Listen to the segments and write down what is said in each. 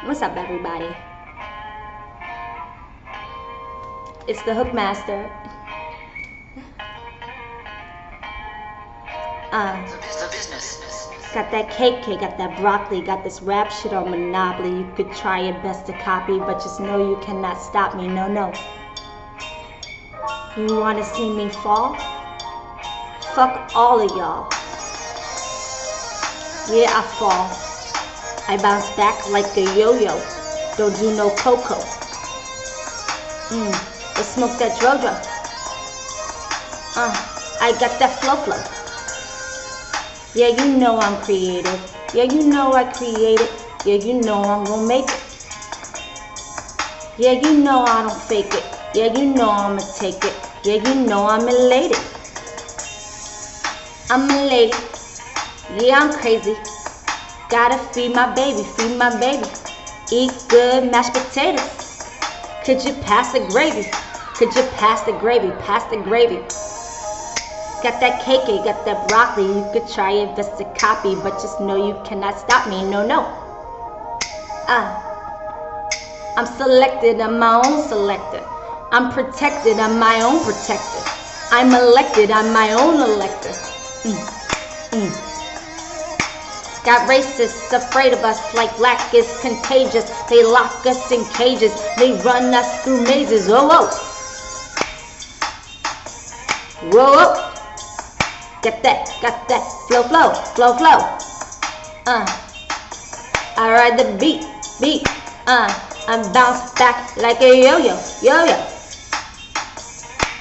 What's up, everybody? It's the Hook Master. The business. Got that cake, got that broccoli, got this rap shit on Monopoly. You could try your best to copy, but just know you cannot stop me. No, no. You wanna see me fall? Fuck all of y'all. Yeah, I fall. I bounce back like a yo-yo. Don't do no cocoa. Let's smoke that dro-dro. I got that flow. Yeah, you know I'm creative. Yeah, you know I created. Yeah, you know I'm gonna make it. Yeah, you know I don't fake it. Yeah, you know I'ma take it. Yeah, you know I'm elated. I'm elated. Yeah, I'm crazy. Gotta feed my baby, feed my baby. Eat good mashed potatoes. Could you pass the gravy? Could you pass the gravy? Pass the gravy. Got that cake, got that broccoli. You could try your best to copy, but just know you cannot stop me. No, no. I'm selected, I'm my own selector. I'm protected, I'm my own protector. I'm elected, I'm my own elector. Got racists afraid of us like black is contagious. They lock us in cages. They run us through mazes. Whoa, whoa. Whoa, whoa. Got that flow. I ride the beat. I'm bounce back like a yo-yo.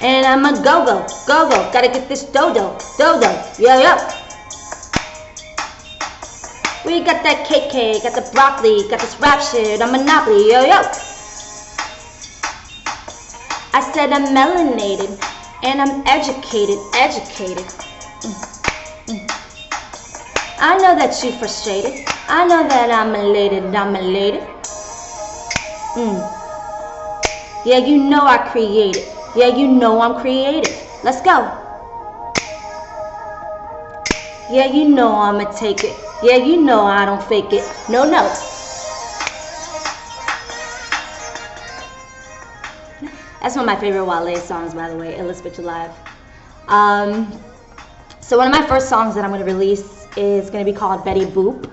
And I'm a go-go. Gotta get this dodo. Yo. We got that cake, got the broccoli, got this rap shit on Monopoly, yo. I said I'm melanated, and I'm educated. I know that you frustrated. I know that I'm elated. Yeah, you know I created. Yeah, you know I'm creative. Let's go. Yeah, you know I'ma take it. Yeah, you know I don't fake it. No. That's one of my favorite Wale songs, by the way, Illest Bitch Alive. So one of my first songs that I'm going to release is going to be called Betty Boop.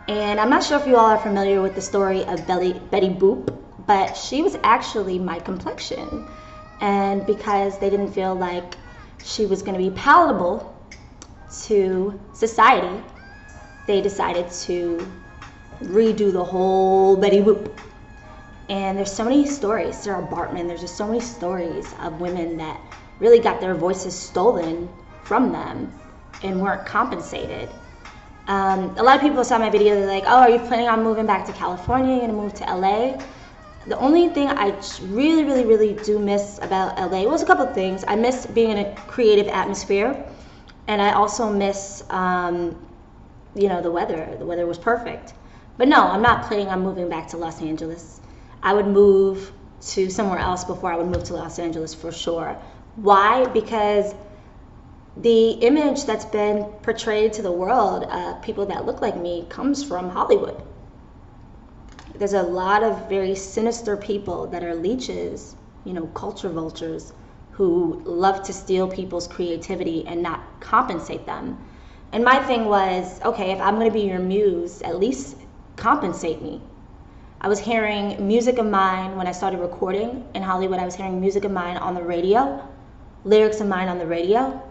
And I'm not sure if you all are familiar with the story of Betty Boop, but she was actually my complexion. And because they didn't feel like she was going to be palatable to society, they decided to redo the whole Betty Boop. And there's so many stories, Sarah Bartman, there's just so many stories of women that really got their voices stolen from them and weren't compensated. A lot of people saw my video, they're like, oh, are you planning on moving back to California? You're gonna move to LA? The only thing I really do miss about LA was a couple of things. I miss being in a creative atmosphere, and I also miss the weather. The weather was perfect. But no, I'm not planning on moving back to Los Angeles. I would move to somewhere else before I would move to Los Angeles for sure. Why? Because the image that's been portrayed to the world of people that look like me comes from Hollywood. There's a lot of very sinister people that are leeches, culture vultures, who love to steal people's creativity and not compensate them. And my thing was, okay, if I'm going to be your muse, at least compensate me. I was hearing music of mine when I started recording in Hollywood. I was hearing music of mine on the radio, lyrics of mine on the radio.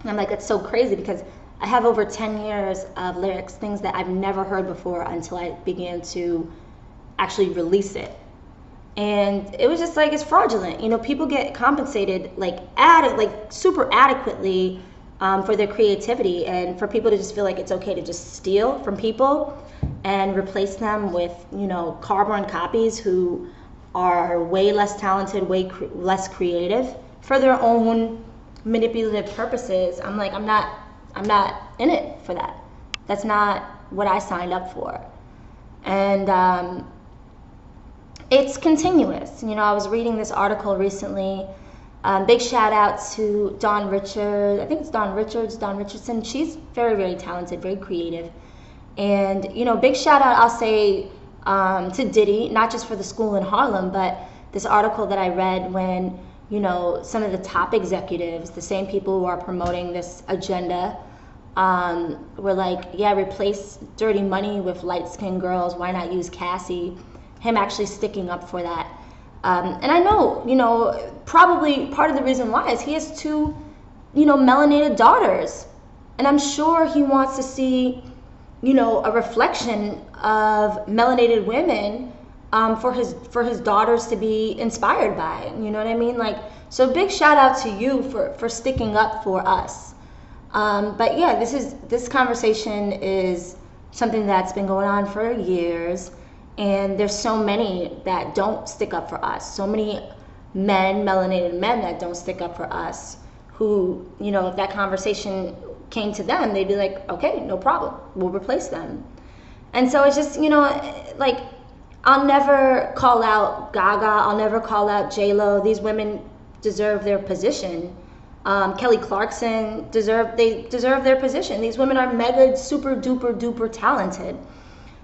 And I'm like, that's so crazy because I have over 10 years of lyrics, things that I've never heard before until I began to actually release it. And it was just like, it's fraudulent. People get compensated super adequately for their creativity, and for people to just feel like it's okay to just steal from people and replace them with, carbon copies who are way less talented, less creative for their own manipulative purposes. I'm like, I'm not in it for that. That's not what I signed up for. And it's continuous. I was reading this article recently. Big shout out to Dawn Richards. I think it's Dawn Richardson. She's very, very talented, very creative. And, big shout out, I'll say, to Diddy, not just for the school in Harlem, but this article that I read when, you know, some of the top executives, the same people who are promoting this agenda, were like, yeah, replace dirty money with light-skinned girls. Why not use Cassie? Him actually sticking up for that. And I know, you know, probably part of the reason why is he has two, you know, melanated daughters. And I'm sure he wants to see, you know, a reflection of melanated women for his daughters to be inspired by. You know what I mean? Like, so big shout out to you for sticking up for us. But yeah, this conversation is something that's been going on for years, and there's so many that don't stick up for us. So many men, melanated men, that don't stick up for us, who, you know, if that conversation came to them, they'd be like, okay, no problem, we'll replace them. And so it's just, you know, like, I'll never call out Gaga, I'll never call out J-Lo. These women deserve their position. Kelly Clarkson, they deserve their position. These women are mega, super duper duper talented.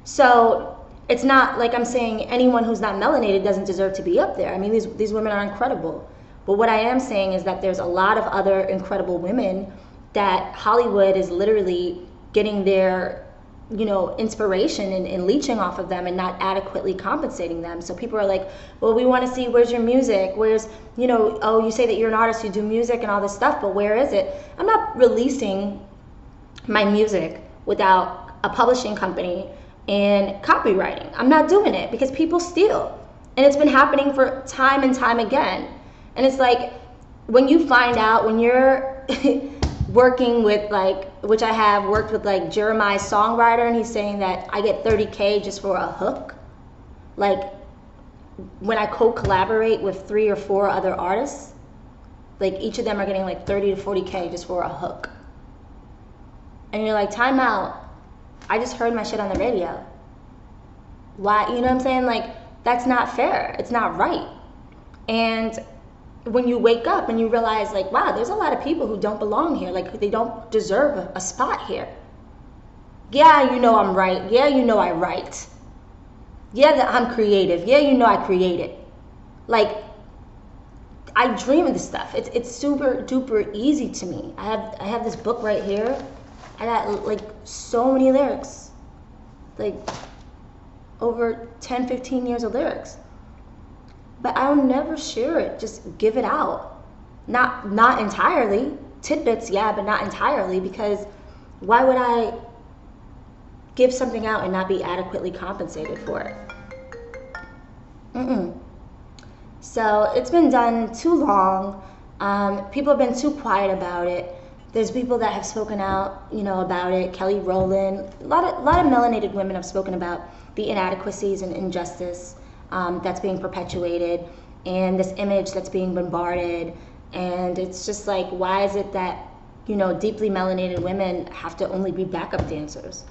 So it's not like I'm saying anyone who's not melanated doesn't deserve to be up there. I mean, these women are incredible. But what I am saying is that there's a lot of other incredible women that Hollywood is literally getting their, you know, inspiration and leeching off of them and not adequately compensating them. So people are like, well, we want to see, where's your music? Where's, you know, oh, you say that you're an artist, you do music and all this stuff, but where is it? I'm not releasing my music without a publishing company and copywriting. I'm not doing it because people steal. And it's been happening for time and time again. And it's like, when you find out, when you're working with, like, which I have worked with, like, Jeremiah's songwriter, and he's saying that I get 30K just for a hook. Like, when I co-collaborate with 3 or 4 other artists, like, each of them are getting like 30 to 40K just for a hook. And you're like, time out. I just heard my shit on the radio. Why? You know what I'm saying? Like, that's not fair. It's not right. And when you wake up and you realize, like, wow, there's a lot of people who don't belong here. Like, they don't deserve a spot here. Yeah, you know I'm right. Yeah, you know I write. Yeah, that I'm creative. Yeah, you know I create it. Like, I dream of this stuff. It's super duper easy to me. I have this book right here. I got, like, so many lyrics. Like, over 10, 15 years of lyrics. But I'll never share it. Just give it out. Not entirely. Tidbits, yeah, but not entirely, because why would I give something out and not be adequately compensated for it? So it's been done too long. People have been too quiet about it. There's people that have spoken out, you know, about it. Kelly Rowland, a lot of melanated women have spoken about the inadequacies and injustice that's being perpetuated, and this image that's being bombarded. And it's just like, why is it that, you know, deeply melanated women have to only be backup dancers?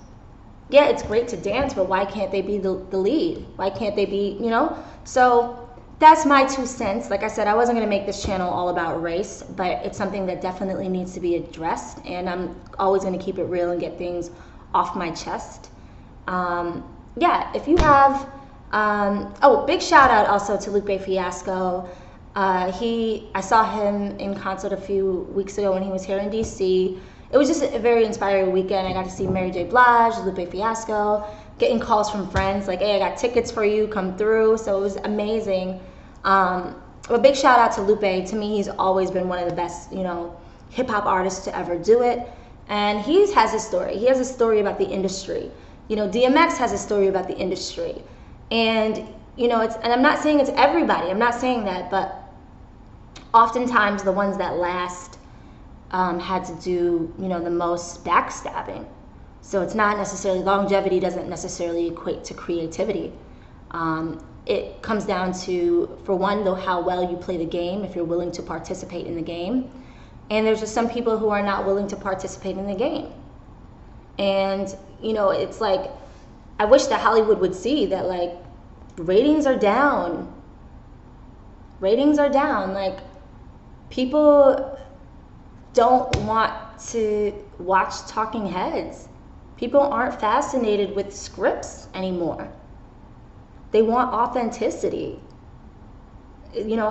Yeah, it's great to dance, but why can't they be the lead? Why can't they be, you know? So that's my 2 cents. Like I said, I wasn't going to make this channel all about race, but it's something that definitely needs to be addressed, and I'm always going to keep it real and get things off my chest. Yeah, if you have, oh, big shout out also to Lupe Fiasco. I saw him in concert a few weeks ago when he was here in DC. It was just a very inspiring weekend. I got to see Mary J. Blige, Lupe Fiasco, getting calls from friends like, hey, I got tickets for you, come through. So it was amazing. A big shout out to Lupe. To me, he's always been one of the best, you know, hip hop artists to ever do it. And he has a story. He has a story about the industry. You know, DMX has a story about the industry. And, you know, and I'm not saying it's everybody. I'm not saying that, but oftentimes the ones that last had to do, you know, the most backstabbing. So it's not necessarily, longevity doesn't necessarily equate to creativity. It comes down to, for one, though, how well you play the game, if you're willing to participate in the game. And there's just some people who are not willing to participate in the game. And, you know, it's like, I wish that Hollywood would see that, like, ratings are down. Ratings are down. Like, people don't want to watch talking heads. People aren't fascinated with scripts anymore. They want authenticity. You know,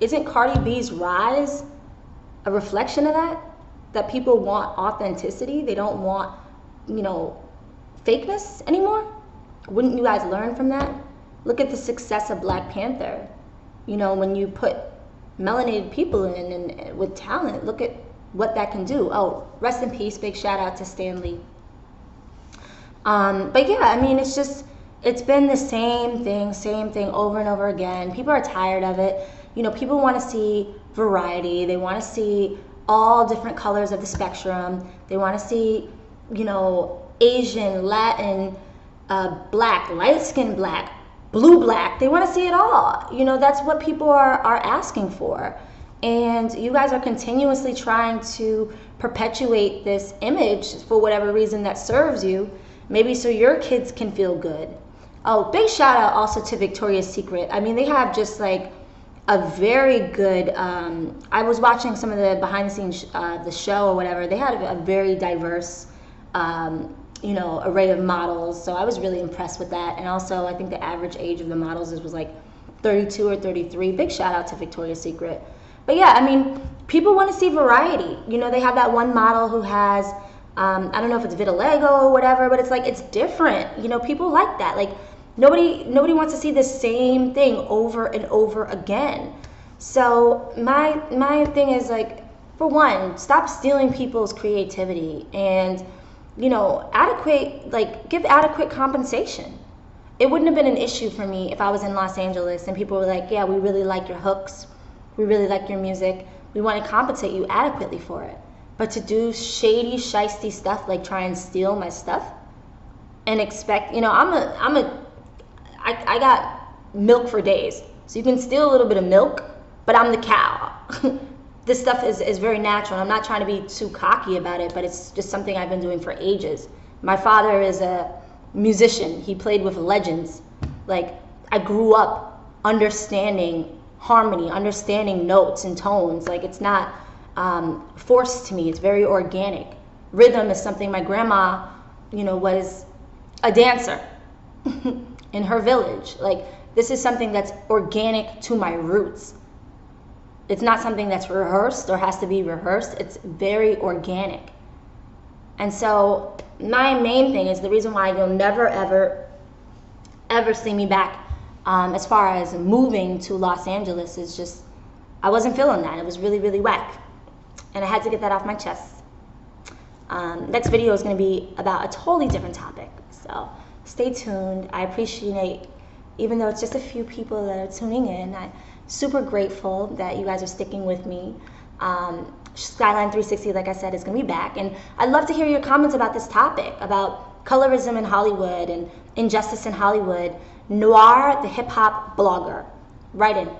isn't Cardi B's rise a reflection of that? That people want authenticity. They don't want, you know, fakeness anymore. Wouldn't you guys learn from that? Look at the success of Black Panther. You know, when you put melanated people in and with talent, look at what that can do. Oh, rest in peace. Big shout out to Stan Lee. But yeah, I mean, it's been the same thing over and over again. People are tired of it. You know, people want to see variety. They want to see all different colors of the spectrum. They want to see, you know, Asian, Latin, black, light-skinned black, blue black. They want to see it all. You know, that's what people are asking for. And you guys are continuously trying to perpetuate this image for whatever reason that serves you. Maybe so your kids can feel good. Oh, big shout out also to Victoria's Secret. I mean, they have just like a very good, I was watching some of the behind the scenes, the show or whatever. They had a very diverse, you know, array of models. So I was really impressed with that. And also I think the average age of the models was like 32 or 33. Big shout out to Victoria's Secret. But yeah, I mean, people want to see variety. You know, they have that one model who has, I don't know if it's vitiligo or whatever, but it's like, it's different. You know, people like that. Like, nobody wants to see the same thing over and over again. So my thing is, like, for one, stop stealing people's creativity and, you know, give adequate compensation. It wouldn't have been an issue for me if I was in Los Angeles and people were like, yeah, we really like your hooks. We really like your music. We want to compensate you adequately for it. But to do shady, shisty stuff like try and steal my stuff and expect, you know, I got milk for days. So you can steal a little bit of milk, but I'm the cow. This stuff is very natural. I'm not trying to be too cocky about it, but it's just something I've been doing for ages. My father is a musician. He played with legends. Like, I grew up understanding harmony, understanding notes and tones. Like, it's not forced to me. It's very organic. Rhythm is something my grandma, you know, was a dancer in her village. Like, this is something that's organic to my roots. It's not something that's rehearsed or has to be rehearsed. It's very organic. And so my main thing is the reason why you'll never, ever see me back as far as moving to Los Angeles is just, I wasn't feeling that. It was really, really whack. And I had to get that off my chest. Next video is going to be about a totally different topic. So stay tuned. I appreciate, even though it's just a few people that are tuning in, I'm super grateful that you guys are sticking with me. Skyline 360, like I said, is going to be back. And I'd love to hear your comments about this topic, about colorism in Hollywood and injustice in Hollywood. Noir, the hip-hop blogger. Write in.